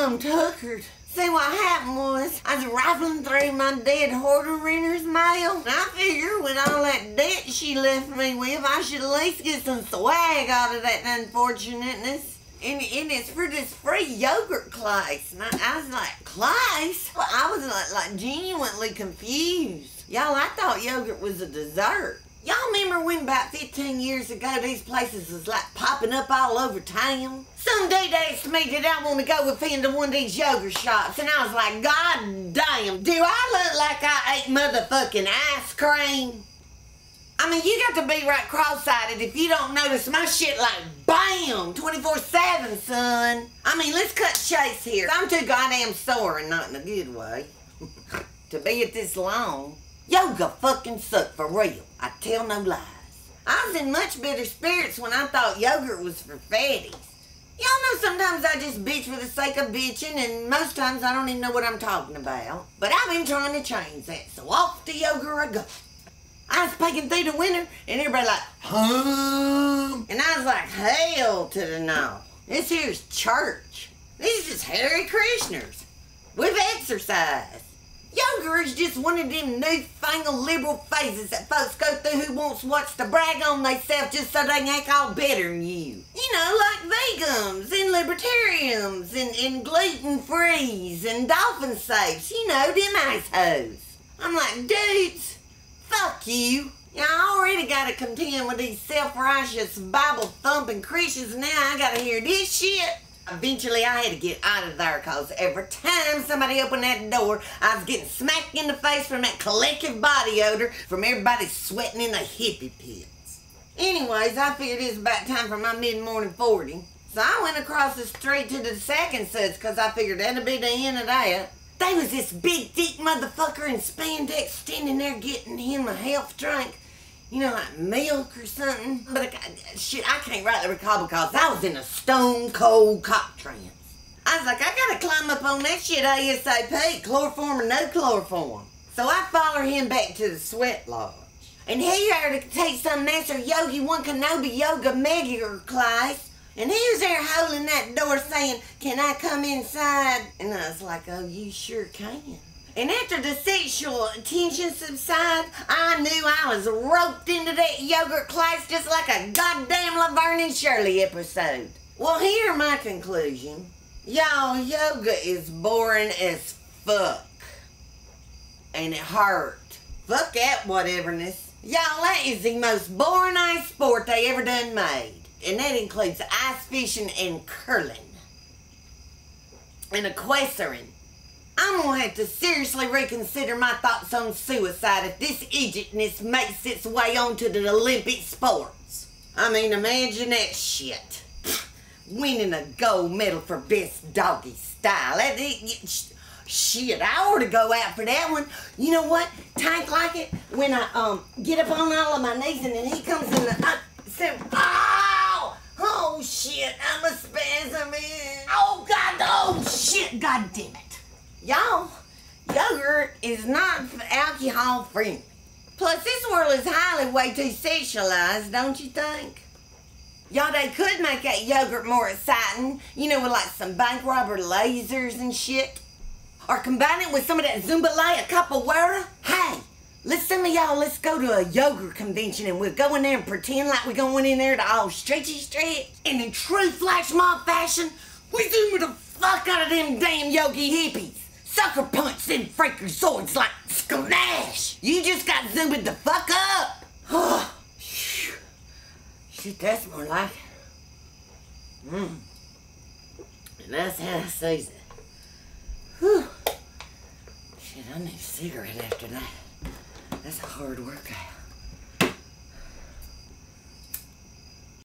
I'm tuckered. See, what happened was, I was rifling through my dead hoarder renter's mail, and I figured with all that debt she left me with, I should at least get some swag out of that unfortunateness. And it's for this free yogurt class. And I was like, class? Well, I was like genuinely confused. Y'all, I thought yogurt was a dessert. Y'all remember when about 15 years ago these places was like popping up all over town? Some dude asked me, did I want to go with him to one of these yogurt shops? And I was like, God damn, do I look like I ate motherfucking ice cream? I mean, you got to be right cross-eyed if you don't notice my shit like BAM! 24/7, son. I mean, let's cut chase here. I'm too goddamn sore and not in a good way to be at this long. Yoga fucking sucked for real. I tell no lies. I was in much better spirits when I thought yogurt was for fatties. Y'all know sometimes I just bitch for the sake of bitching, and most times I don't even know what I'm talking about. But I've been trying to change that, so off to yoga I go. I was peeking through the window, and everybody like, hum. And I was like, hell to the no. This here's church. These is just Hare Krishners with exercise. Yoga is just one of them newfangled liberal phases that folks go through who wants what's to brag on themselves just so they ain't all better than you. You know, like vegans and libertarians and gluten-frees and dolphin safes. You know, them assholes. I'm like, dudes, fuck you. I already gotta contend with these self-righteous, Bible-thumping Christians, and now I gotta hear this shit. Eventually, I had to get out of there because every time somebody opened that door, I was getting smacked in the face from that collective body odor from everybody sweating in the hippy pits. Anyways, I figured it was about time for my mid-morning 40. So I went across the street to the second suds because I figured that'd be the end of that. There was this big, thick motherfucker in spandex standing there getting him a health drink. You know, like milk or something. But shit, I can't rightly recall because I was in a stone cold cock trance. I was like, I gotta climb up on that shit ASAP, chloroform or no chloroform. So I followed him back to the sweat lodge. And he had to take some master yogi one Kenobi yoga mega class. And he was there holding that door saying, can I come inside? And I was like, oh, you sure can. And after the sexual tension subsided, I knew I was roped into that yogurt class just like a goddamn Laverne and Shirley episode. Well, here my conclusion. Y'all, yoga is boring as fuck. And it hurt. Fuck that whateverness. Y'all, that is the most boring ice sport they ever done made. And that includes ice fishing and curling. And equestrian. I'm gonna have to seriously reconsider my thoughts on suicide if this Egyptness makes its way onto the Olympic sports. I mean, imagine that shit. Winning a gold medal for best doggy style. Shit, I ought to go out for that one. You know what? Tank like it when I get up on all of my knees and then he comes in the ow! Oh shit, I'm a spasm in. Oh god, oh shit, god damn it. Y'all, yogurt is not alcohol friendly. Plus, this world is highly way too sexualized, don't you think? Y'all, they could make that yogurt more exciting, you know, with like some bank robber lasers and shit. Or combine it with some of that Zumbalaya capoeira. Hey, some of y'all, let's go to a yogurt convention and we'll go in there and pretend like we're going in there to all stretchy stretch. And in true flash mob fashion, we zoom the fuck out of them damn yogi hippies. Sucker punch them freaking swords like smash! You just got zoomed the fuck up! Oh, shit, that's more like it. And that's how I sees it. Whew. Shit, I need a cigarette after that. That's a hard workout.